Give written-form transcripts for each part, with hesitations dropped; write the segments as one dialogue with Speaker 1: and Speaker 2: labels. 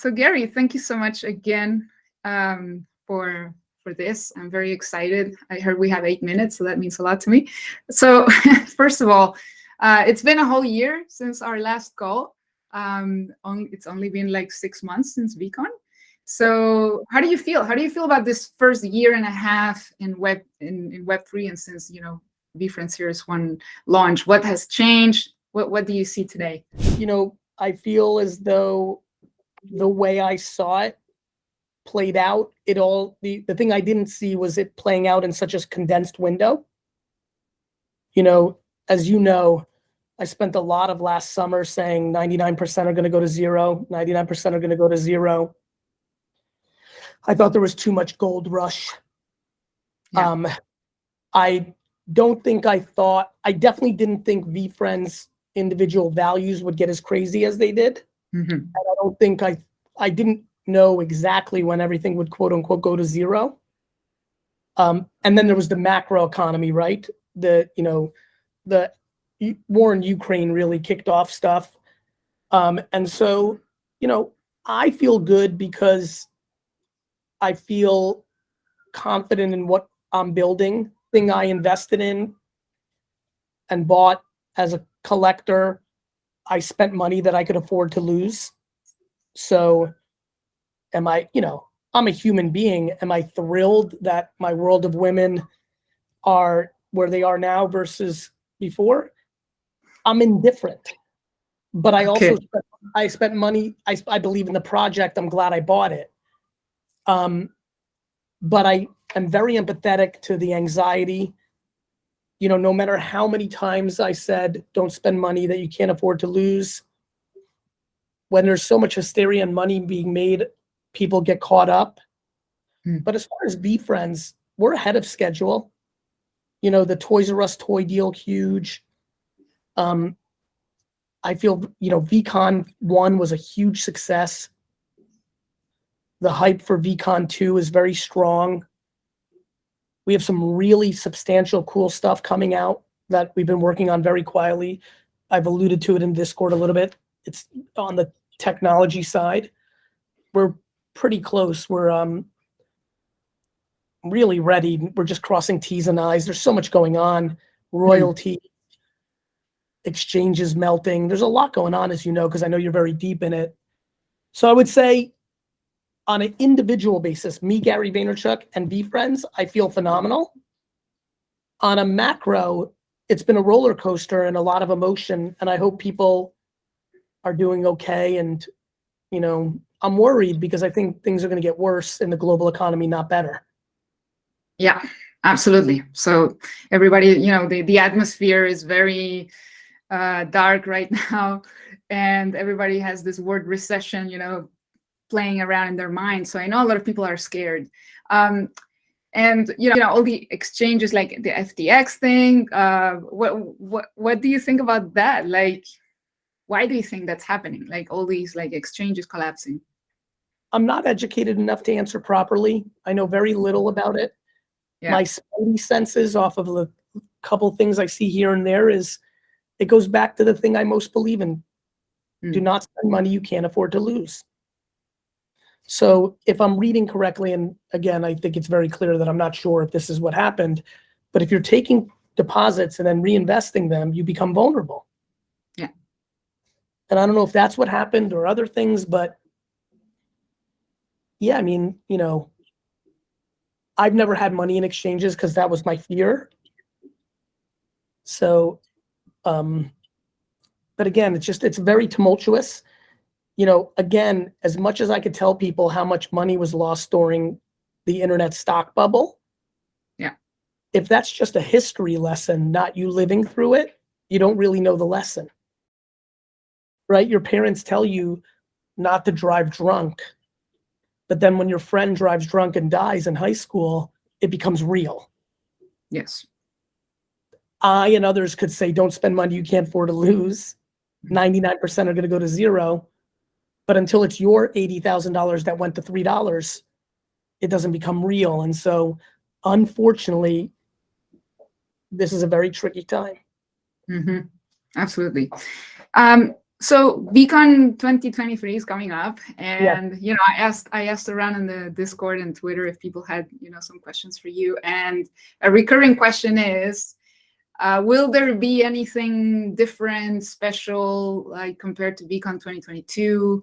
Speaker 1: So Gary, thank you so much again for this. I'm very excited. I heard we have 8 minutes, so that means a lot to me. So first of all, it's been a whole year since our last call. It's only been like 6 months since Veecon. So how do you feel? How do you feel about this first year and a half in Web3, and since VeeFriend Series 1 launch? What has changed? What do you see today?
Speaker 2: I feel as though the way I saw it played out, the thing I didn't see was it playing out in such a condensed window. As you know, I spent a lot of last summer saying 99% are going to go to zero, 99% are going to go to zero. I thought there was too much gold rush. Yeah. I definitely didn't think VeeFriend's individual values would get as crazy as they did. Mm-hmm. And I don't think I didn't know exactly when everything would quote unquote go to zero. And then there was the macro economy, right? The war in Ukraine really kicked off stuff. And so, I feel good because I feel confident in what I'm building. Thing I invested in and bought as a collector, I spent money that I could afford to lose. So I'm a human being. Am I thrilled that my world of women are where they are now versus before? I'm indifferent. But I also spent money. I believe in the project. I'm glad I bought it. But I am very empathetic to the anxiety. No matter how many times I said, don't spend money that you can't afford to lose. When there's so much hysteria and money being made, people get caught up. But as far as VeeFriends, we're ahead of schedule. The Toys R Us toy deal, huge. I feel, Veecon 1 was a huge success. The hype for Veecon 2 is very strong. We have some really substantial, cool stuff coming out that we've been working on very quietly. I've alluded to it in Discord a little bit. It's on the technology side. We're pretty close. We're really ready. We're just crossing T's and I's. There's so much going on. Royalty, exchanges melting. There's a lot going on, as you know, because I know you're very deep in it. So I would say, on an individual basis, me, Gary Vaynerchuk, and VeeFriends, I feel phenomenal. On a macro, it's been a roller coaster and a lot of emotion, and I hope people are doing okay. And, I'm worried because I think things are going to get worse in the global economy, not better.
Speaker 1: Yeah, absolutely. So everybody, the atmosphere is very dark right now, and everybody has this word recession, playing around in their mind. So I know a lot of people are scared. And, all the exchanges like the FTX thing, what do you think about that? Like, why do you think that's happening? Like all these exchanges collapsing?
Speaker 2: I'm not educated enough to answer properly. I know very little about it. Yeah. My spidey senses off of a couple things I see here and there is, it goes back to the thing I most believe in. Do not spend money you can't afford to lose. So if I'm reading correctly, and again, I think it's very clear that I'm not sure if this is what happened, but if you're taking deposits and then reinvesting them, you become vulnerable.
Speaker 1: Yeah.
Speaker 2: And I don't know if that's what happened or other things, but yeah, I mean, I've never had money in exchanges because that was my fear. So, but again, it's very tumultuous. Again, as much as I could tell people how much money was lost during the internet stock bubble,
Speaker 1: yeah,
Speaker 2: if that's just a history lesson, not you living through it, you don't really know the lesson, right? Your parents tell you not to drive drunk, but then when your friend drives drunk and dies in high school, it becomes real.
Speaker 1: Yes.
Speaker 2: I and others could say, don't spend money you can't afford to lose. 99% are going to go to zero. But until it's your $80,000 that went to $3, it doesn't become real. And so, unfortunately, this is a very tricky time.
Speaker 1: Mm-hmm. Absolutely. So Veecon 2023 is coming up, and I asked around in the Discord and Twitter if people had some questions for you, and a recurring question is, will there be anything different, special, like compared to Veecon 2022,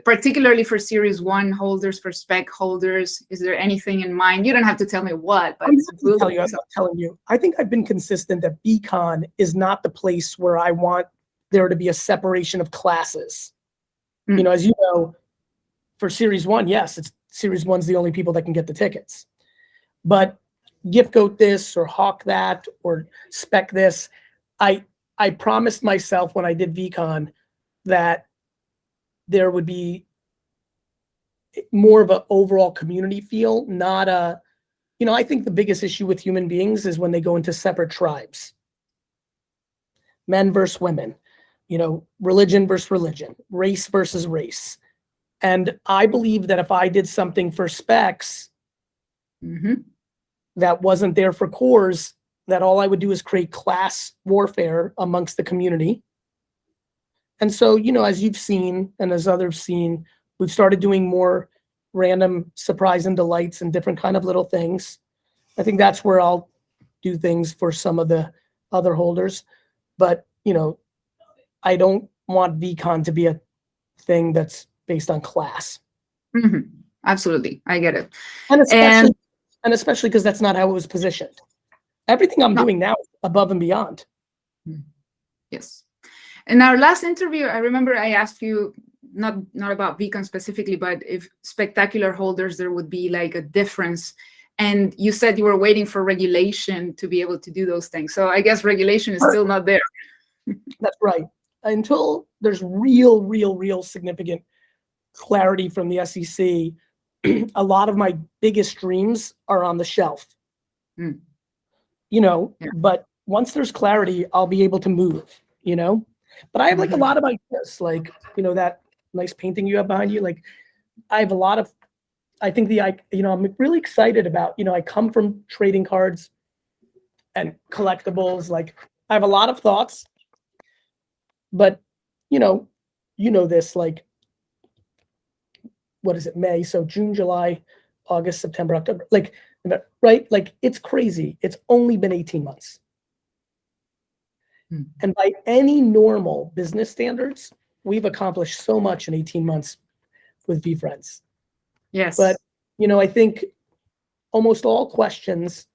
Speaker 1: particularly for Series 1 holders, for spec holders? Is there anything in mind? You don't have to tell me what, but
Speaker 2: I'm not telling you. I think I've been consistent that Veecon is not the place where I want there to be a separation of classes. As you know, for Series 1, yes, it's Series 1's the only people that can get the tickets. But gift goat this or hawk that or spec this, I promised myself when I did Veecon that there would be more of an overall community feel, not a, I think the biggest issue with human beings is when they go into separate tribes. Men versus women. Religion versus religion, race versus race. And I believe that if I did something for specs that wasn't there for cores, that all I would do is create class warfare amongst the community. And so, as you've seen and as others seen, we've started doing more random surprise and delights and different kind of little things. I think that's where I'll do things for some of the other holders. But, I don't want Veecon to be a thing that's based on class.
Speaker 1: Absolutely. I get it.
Speaker 2: And especially because that's not how it was positioned. Everything I'm doing now is above and beyond.
Speaker 1: Yes. In our last interview, I remember I asked you, not about Veecon specifically, but if spectacular holders, there would be like a difference. And you said you were waiting for regulation to be able to do those things. So I guess regulation is still not there.
Speaker 2: That's right. Until there's real significant clarity from the SEC, a lot of my biggest dreams are on the shelf. But once there's clarity, I'll be able to move, But I have like a lot of ideas, like, that nice painting you have behind you. Like, I have a lot of, I think I'm really excited about, I come from trading cards and collectibles. Like, I have a lot of thoughts. But, this, like, what is it, May? So June, July, August, September, October, like, right? Like, it's crazy. It's only been 18 months. And by any normal business standards, we've accomplished so much in 18 months with VFriends.
Speaker 1: Yes.
Speaker 2: But, I think almost all questions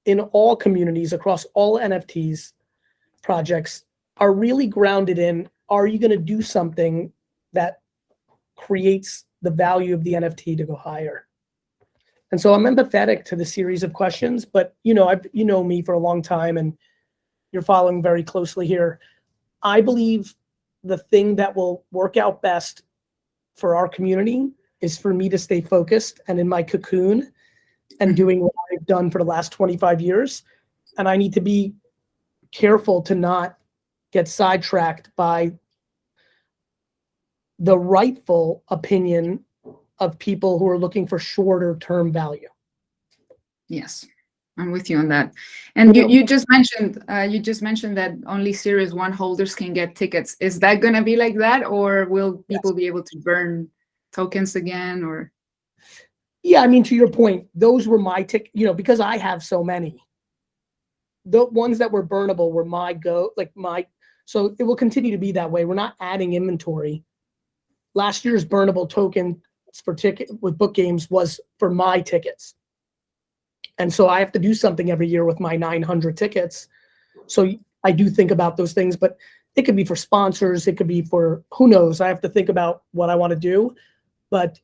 Speaker 2: in all communities across all NFTs projects are really grounded in, are you going to do something that creates the value of the NFT to go higher? And so I'm empathetic to the series of questions, but you know me for a long time and you're following very closely here. I believe the thing that will work out best for our community is for me to stay focused and in my cocoon and doing what I've done for the last 25 years. And I need to be careful to not get sidetracked by the rightful opinion of people who are looking for shorter term value.
Speaker 1: Yes, I'm with you on that. And you just mentioned that only Series 1 holders can get tickets. Is that going to be like that, or will people be able to burn tokens again? Or
Speaker 2: yeah, I mean, to your point, those were my tickets. Because I have so many. The ones that were burnable were so it will continue to be that way. We're not adding inventory. Last year's burnable token for ticket with book games was for my tickets. And so I have to do something every year with my 900 tickets. So I do think about those things, but it could be for sponsors. It could be for, who knows? I have to think about what I want to do, but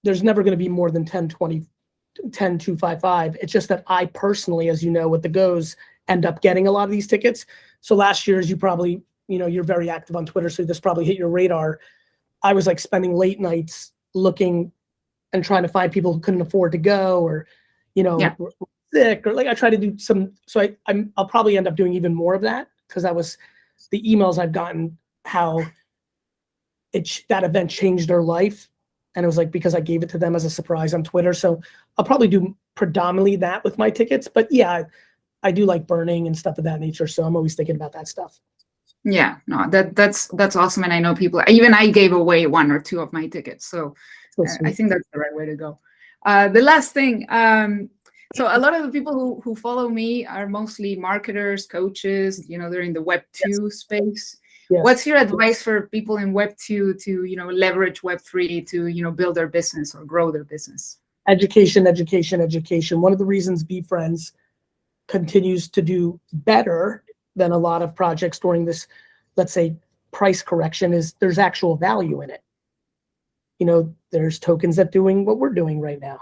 Speaker 2: there's never going to be more than 10, 255. It's just that I personally, as you know, with the goes, end up getting a lot of these tickets. So last year, as you probably, you're very active on Twitter, so this probably hit your radar. I was like spending late nights looking and trying to find people who couldn't afford to go, or, were sick, or like I try to do some. So I'll probably end up doing even more of that, because that was the emails I've gotten, how that event changed their life. And it was like, because I gave it to them as a surprise on Twitter. So I'll probably do predominantly that with my tickets. But yeah, I do like burning and stuff of that nature. So I'm always thinking about that stuff.
Speaker 1: Yeah, no, that's awesome. And I know people, even I gave away 1 or 2 of my tickets. So I think that's the right way to go. The last thing, so a lot of the people who follow me are mostly marketers, coaches, they're in the Web 2 space.
Speaker 2: Yes.
Speaker 1: What's your advice for people in Web 2 to, leverage Web 3 to, build their business or grow their business?
Speaker 2: Education, education, education. One of the reasons BeFriends continues to do better than a lot of projects during this, let's say, price correction is there's actual value in it. There's tokens that doing what we're doing right now.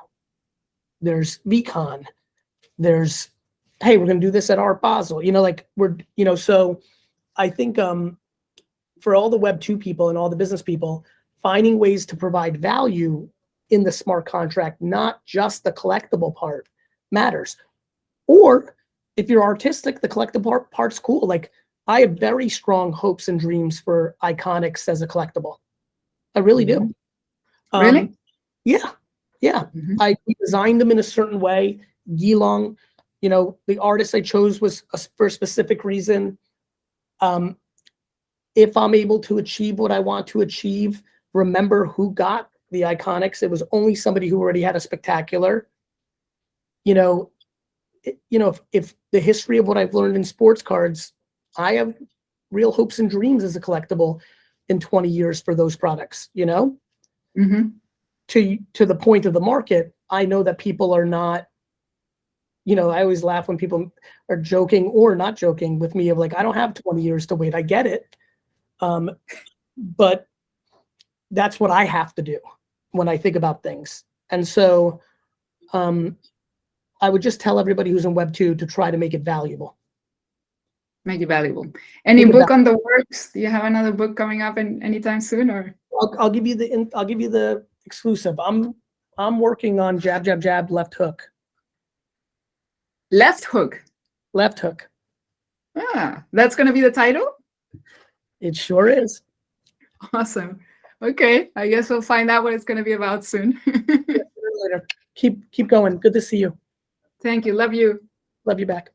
Speaker 2: There's Veecon. There's, hey, we're going to do this at Art Basel. So I think for all the Web 2 people and all the business people, finding ways to provide value in the smart contract, not just the collectible part, matters. Or if you're artistic, the collectible part's cool. Like, I have very strong hopes and dreams for Iconics as a collectible. I really do.
Speaker 1: Really?
Speaker 2: Yeah. I designed them in a certain way. Gilong, the artist I chose was for a specific reason. If I'm able to achieve what I want to achieve, remember who got the Iconics. It was only somebody who already had a spectacular. If the history of what I've learned in sports cards, I have real hopes and dreams as a collectible in 20 years for those products, to the point of the market. I know that people are not, I always laugh when people are joking or not joking with me of like, I don't have 20 years to wait. I get it. But that's what I have to do when I think about things. And so I would just tell everybody who's in Web 2 to try to make it valuable.
Speaker 1: Make it valuable. Any book on the works? Do you have another book coming up anytime soon, or?
Speaker 2: I'll give you the exclusive. I'm working on Jab, Jab, Jab, Left Hook.
Speaker 1: Left Hook.
Speaker 2: Left Hook.
Speaker 1: That's going to be the title?
Speaker 2: It sure is.
Speaker 1: Awesome. Okay, I guess we'll find out what it's going to be about soon.
Speaker 2: Later. Keep going. Good to see you.
Speaker 1: Thank you. Love you.
Speaker 2: Love you back.